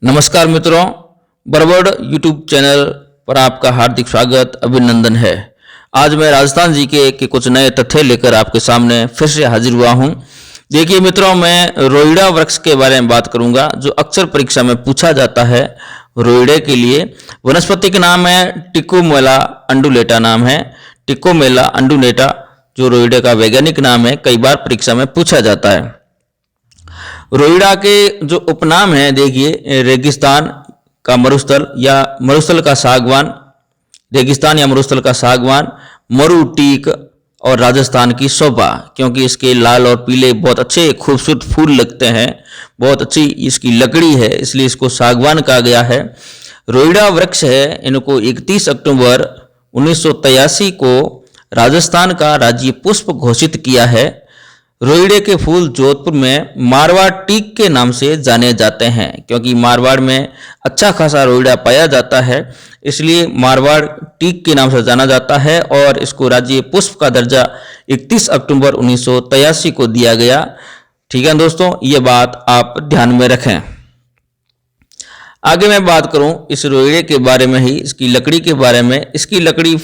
नमस्कार मित्रों, बरबड़ YouTube channel पर आपका हार्दिक स्वागत अभिनंदन है। आज मैं राजस्थान जीके के कुछ नए तथ्य लेकर आपके सामने फिर से हाजिर हुआ हूं। देखिए मित्रों, मैं रोइड़ा वृक्ष के बारे में बात करूंगा जो अक्सर परीक्षा में पूछा जाता है। रोइड़े के लिए वनस्पति का नाम है टिकोमेला अंडुलेटा नाम है। टिकोमेला अंडुलेटा जो रोइड़े का वैज्ञानिक नाम है, कई बार परीक्षा में पूछा जाता है। रोइड़ा के जो उपनाम है, देखिए रेगिस्तान का मरुस्थल या मरुस्थल का सागवान, रेगिस्तान या मरुस्थल का सागवान, मरु टीक और राजस्थान की शोभा, क्योंकि इसके लाल और पीले बहुत अच्छे खूबसूरत फूल लगते हैं, बहुत अच्छी इसकी लकड़ी है, इसलिए इसको सागवान कहा गया है। रोइड़ा वृक्ष है, इनको 31 अक्टूबर 1983 को राजस्थान का राज्य पुष्प घोषित किया है। रोइड़े के फूल जोधपुर में मारवाड़ टीक के नाम से जाने जाते हैं, क्योंकि मारवाड़ में अच्छा खासा रोइड़ा पाया जाता है, इसलिए मारवाड़ टीक के नाम से जाना जाता है और इसको राज्य पुष्प का दर्जा 31 अक्टूबर 1983 को दिया गया। ठीक है दोस्तों, ये बात आप ध्यान में रखें। आगे मैं बात करूं इस रोइड़े के बारे में ही, इसकी लकड़ी के बारे में। इसकी लकड़ी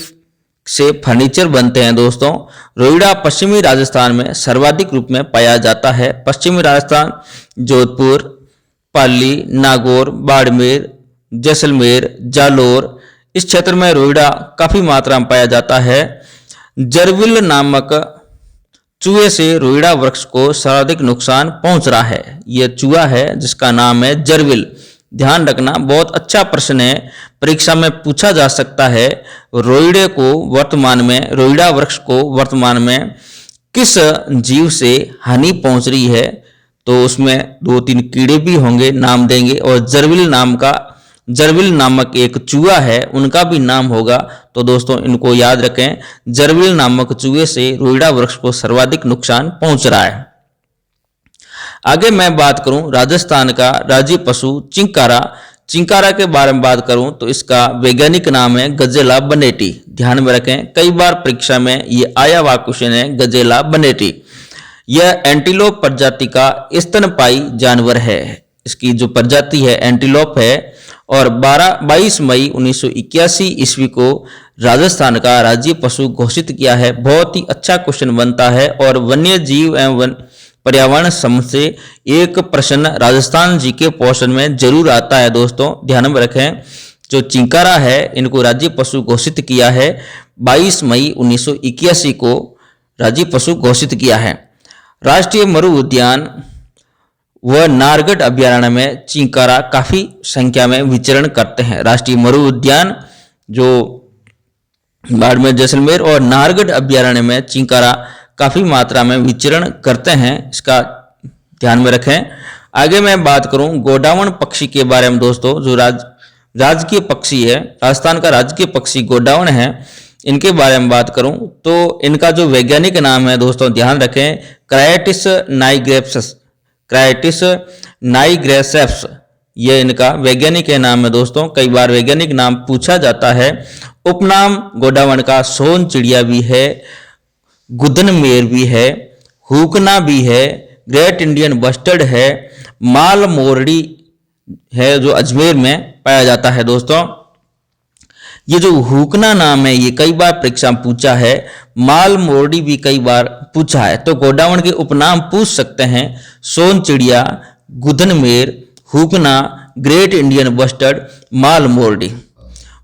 से फर्नीचर बनते हैं दोस्तों। रोइड़ा पश्चिमी राजस्थान में सर्वाधिक रूप में पाया जाता है। पश्चिमी राजस्थान, जोधपुर, पाली, नागौर, बाड़मेर, जैसलमेर, जालोर, इस क्षेत्र में रोइड़ा काफी मात्रा में पाया जाता है। जरविल नामक चूहे से रोइड़ा वृक्ष को सर्वाधिक नुकसान पहुंच रहा है। यह चूहा है जिसका नाम है जरविल। ध्यान रखना, बहुत अच्छा प्रश्न है, परीक्षा में पूछा जा सकता है। रोइड़ा वृक्ष को वर्तमान में किस जीव से हानि पहुंच रही है, तो उसमें 2-3 कीड़े भी होंगे, नाम देंगे, और जरविल नामक एक चूहा है, उनका भी नाम होगा। तो दोस्तों इनको याद रखें, जरविल नामक चूहे से रोइड़ा वृक्ष को सर्वाधिक नुकसान पहुंच रहा है। आगे मैं बात करूं राजस्थान का राज्य पशु चिंकारा के बारे में बात करूं तो इसका वैज्ञानिक नाम है गजेला बनेटी। ध्यान में रखें, कई बार परीक्षा में ये आया हुआ क्वेश्चन है, गजेला बनेटी। यह एंटीलोप प्रजाति का स्तनपायी जानवर है। इसकी जो प्रजाति है एंटीलोप है, और 22 मई 1981 ईस्वी को राजस्थान का राज्य पशु घोषित किया है। बहुत ही अच्छा क्वेश्चन बनता है, और वन्य जीव एवं पर्यावरण समूह से एक प्रश्न राजस्थान जीके पोर्शन में जरूर आता है दोस्तों, ध्यान में रखें। जो चिंकारा है, इनको राज्य पशु घोषित किया है 22 मई 1981 को राज्य पशु घोषित किया है। राष्ट्रीय मरु उद्यान व नारगढ़ अभ्यारण्य में चिंकारा काफी संख्या में विचरण करते हैं। राष्ट्रीय मरु उद्यान जो बाड़मेर, जैसलमेर और नारगढ़ अभ्यारण्य में चिंकारा काफी मात्रा में विचरण करते हैं, इसका ध्यान में रखें। आगे मैं बात करूं गोडावण पक्षी के बारे में दोस्तों, जो राजकीय पक्षी है, राजस्थान का राजकीय पक्षी गोडावण है। इनके बारे में बात करूं तो इनका जो वैज्ञानिक नाम है दोस्तों, ध्यान रखें, क्राइटिस नाइग्रेसेप्स, ये इनका वैज्ञानिक नाम है दोस्तों। कई बार वैज्ञानिक नाम पूछा जाता है। उपनाम गोडावण का सोन चिड़िया भी है, गुदनमेर भी है, हुकना भी है, ग्रेट इंडियन बस्टर्ड है, माल मोरडी है जो अजमेर में पाया जाता है दोस्तों। ये जो हुकना नाम है, ये कई बार परीक्षा में पूछा है, माल मोरडी भी कई बार पूछा है। तो गोडावण के उपनाम पूछ सकते हैं, सोन चिड़िया, गुदनमेर, हुकना, ग्रेट इंडियन बस्टर्ड, माल मोरडी।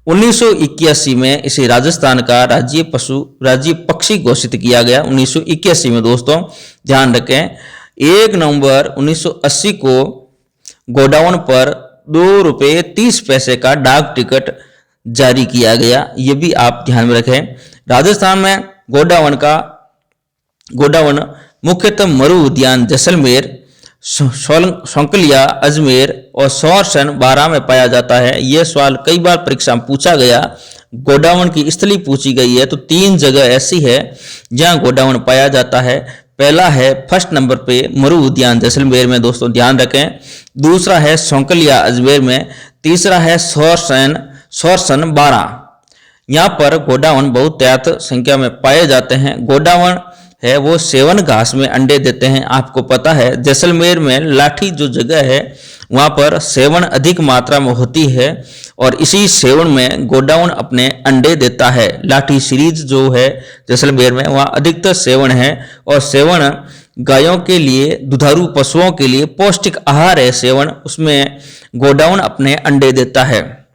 1981 में इसे राजस्थान का राज्य पक्षी घोषित किया गया। 1981 में दोस्तों ध्यान रखें। 1 नवंबर 1980 को गोडावण पर ₹2.30 का डाक टिकट जारी किया गया, ये भी आप ध्यान में रखें। राजस्थान में गोडावण मुख्यतः मरु उद्यान जैसलमेर, शौकलिया, अजमेर और सौरसन 12 में पाया जाता है। यह सवाल कई बार परीक्षा में पूछा गया। गोडावण की स्थली पूछी गई है तो 3 जगह ऐसी है जहां गोडावण पाया जाता है। पहला है फर्स्ट नंबर पे मरु उद्यान जैसलमेर में दोस्तों, ध्यान रखें। दूसरा है शौकलिया अजमेर में। तीसरा है सौरसन 12। यहाँ पर गोडावण बहुतायत संख्या में पाए जाते हैं। गोडावण है वो सेवन घास में अंडे देते हैं। आपको पता है जैसलमेर में लाठी जो जगह है वहाँ पर सेवन अधिक मात्रा में होती है और इसी सेवन में गोडाउन अपने अंडे देता है। लाठी सीरीज जो है जैसलमेर में वहाँ अधिकतर सेवन है और सेवन गायों के लिए, दुधारू पशुओं के लिए पौष्टिक आहार है सेवन, उसमें गोडाउन अपने अंडे देता है।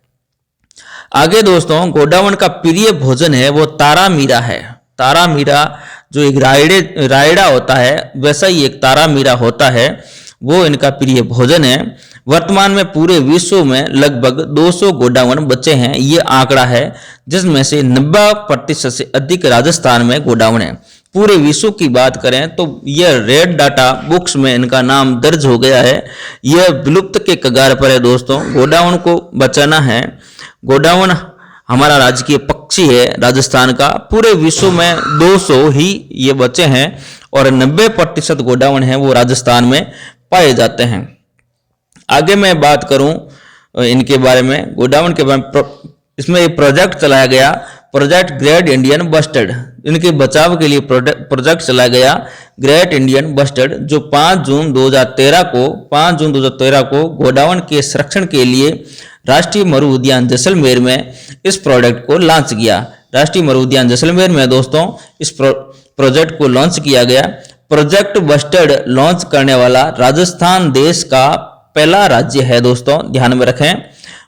आगे दोस्तों गोडाउन का प्रिय भोजन है वो तारा मीरा है। तारा मीरा जो एक रायड़ा होता है वैसा ही एक तारा मीरा होता है, वो इनका प्रिय भोजन है। वर्तमान में पूरे विश्व में लगभग 200 गोडाउन बचे हैं, ये आंकड़ा है, जिसमें से 90% से अधिक राजस्थान में गोडाउन है। पूरे विश्व की बात करें तो यह रेड डाटा बुक्स में इनका नाम दर्ज हो गया है। यह विलुप्त के कगार पर है दोस्तों, गोडाउन को बचाना है। गोडाउन हमारा राजकीय पक्षी है राजस्थान का। पूरे विश्व में 200 ही ये बचे हैं और 90% गोडाउन है वो राजस्थान में पाए जाते हैं। आगे मैं बात करूं इनके बारे में, गोडाउन के बारे में, इसमें एक प्रोजेक्ट चलाया गया, प्रोजेक्ट ग्रेट इंडियन बस्टर्ड। इनके बचाव के लिए प्रोजेक्ट चलाया गया ग्रेट इंडियन बस्टर्ड, जो 5 जून 2013 को गोडाउन के संरक्षण के लिए राष्ट्रीय मरु उद्यान जैसलमेर में इस प्रोजेक्ट को लॉन्च किया। राष्ट्रीय मरु उद्यान जैसलमेर में दोस्तों इस प्रोजेक्ट को लॉन्च किया गया। प्रोजेक्ट बस्टर्ड लॉन्च करने वाला राजस्थान देश का पहला राज्य है दोस्तों, ध्यान में रखें।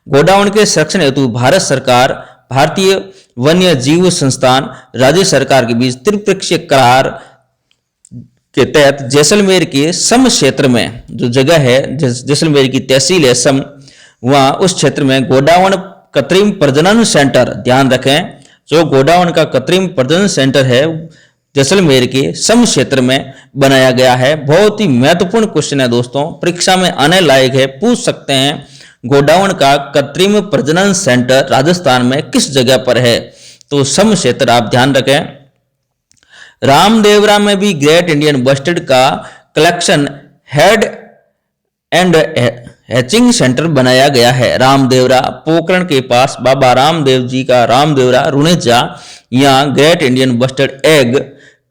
गोडाउन के संरक्षण हेतु भारत सरकार, भारतीय वन्य जीव संस्थान, राज्य सरकार के बीच त्रिपक्षीय करार के तहत जैसलमेर के सम क्षेत्र में जो जगह है, जैसलमेर की तहसील है सम, वहां उस क्षेत्र में गोडाउन कृत्रिम प्रजनन सेंटर, ध्यान रखें, जो गोडाउन का कृत्रिम प्रजनन सेंटर है जैसलमेर के सम क्षेत्र में बनाया गया है। बहुत ही महत्वपूर्ण क्वेश्चन है दोस्तों, परीक्षा में आने लायक है, पूछ सकते हैं गोडाउन का कृत्रिम प्रजनन सेंटर राजस्थान में किस जगह पर है, तो सम क्षेत्र आप ध्यान रखें। रामदेवरा में भी ग्रेट इंडियन बस्टर्ड का collection head and hatching centre बनाया गया है। रामदेवरा पोखरण के पास बाबा रामदेव जी का रामदेवरा रुनेजा, यहाँ great Indian bustard egg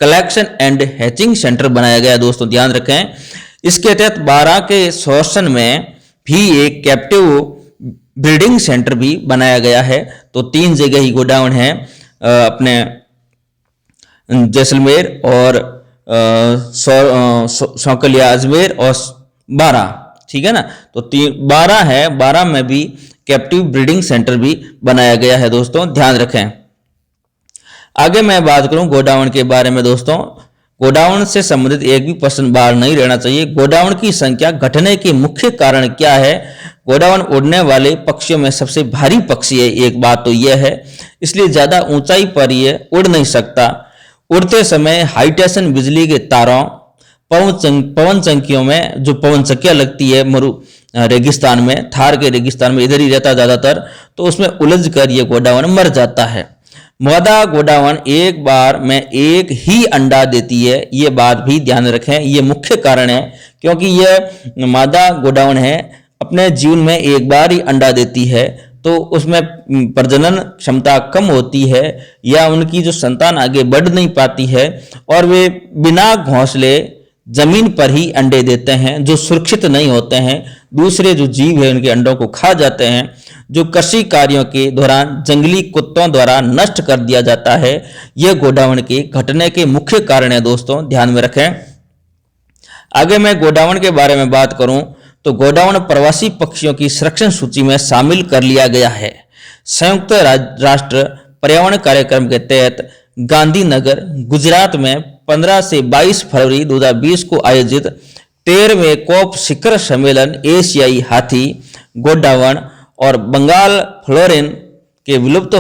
collection and hatching centre बनाया गया दोस्तों, ध्यान रखें। इसके तहत 12 के सोर्सन में भी एक कैप्टिव ब्रीडिंग सेंटर भी बनाया गया है। तो 3 जगह ही गोडाउन है अपने जैसलमेर और सौकलिया अजमेर और 12, ठीक है ना। तो 12 है, 12 में भी कैप्टिव ब्रीडिंग सेंटर भी बनाया गया है दोस्तों, ध्यान रखें। आगे मैं बात करूं गोडाउन के बारे में दोस्तों, गोडाउन से संबंधित एक भी प्रश्न बाहर नहीं रहना चाहिए। गोडाउन की संख्या घटने के मुख्य कारण क्या है? गोडाउन उड़ने वाले पक्षियों में सबसे भारी पक्षी है, एक बात तो यह है, इसलिए ज्यादा ऊंचाई पर यह उड़ नहीं सकता। उड़ते समय हाई टेंशन बिजली के तारों, पवन चंकियों में जो पवन चक्कियां लगती है मरु रेगिस्तान में, थार के रेगिस्तान में इधर ही रहता ज्यादातर, तो उसमें उलझ कर ये गोडाउन मर जाता है। मादा गोडाउन एक बार में एक ही अंडा देती है, ये बात भी ध्यान रखें, ये मुख्य कारण है, क्योंकि यह मादा गोडाउन है अपने जीवन में एक बार ही अंडा देती है, तो उसमें प्रजनन क्षमता कम होती है या उनकी जो संतान आगे बढ़ नहीं पाती है और वे बिना घोंसले जमीन पर ही अंडे देते हैं, जो सुरक्षित नहीं होते हैं, दूसरे जो जीव है उनके अंडों को खा जाते हैं, जो कृषि कार्यों के दौरान जंगली कुत्तों द्वारा नष्ट कर दिया जाता है। यह गोडाउन के घटने के मुख्य कारण है दोस्तों, ध्यान में रखें। आगे मैं गोडाउन के बारे में बात करूं तो गोडाउन प्रवासी पक्षियों की संरक्षण सूची में शामिल कर लिया गया है। संयुक्त राष्ट्र पर्यावरण कार्यक्रम के तहत गांधीनगर गुजरात में 15 से 22 फरवरी 2020 को आयोजित 13वें कोप शिखर सम्मेलन एशियाई हाथी, गोडाउन और बंगाल फ्लोरिन के विलुप्त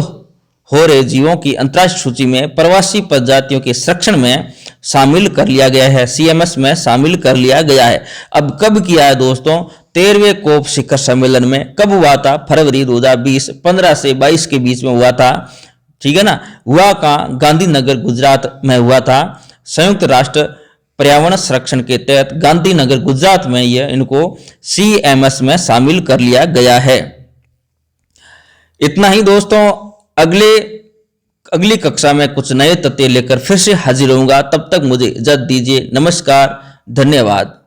हो रहे जीवों की अंतर्राष्ट्रीय सूची में प्रवासी प्रजातियों के संरक्षण में शामिल कर लिया गया है, CMS में शामिल कर लिया गया है। अब कब किया है दोस्तों? 13वें कोप शिखर सम्मेलन में कब हुआ था? फरवरी 2020, 15 से 22 के बीच में हुआ था, ठीक है ना। हुआ कहाँ? गांधीनगर गुजरात में हुआ था। संयुक्त राष्ट्र पर्यावरण संरक्षण के तहत गांधीनगर गुजरात में यह इनको CMS में शामिल कर लिया गया है। इतना ही दोस्तों, अगले अगली कक्षा में कुछ नए तथ्य लेकर फिर से हाजिर होऊंगा। तब तक मुझे इजाजत दीजिए। नमस्कार, धन्यवाद।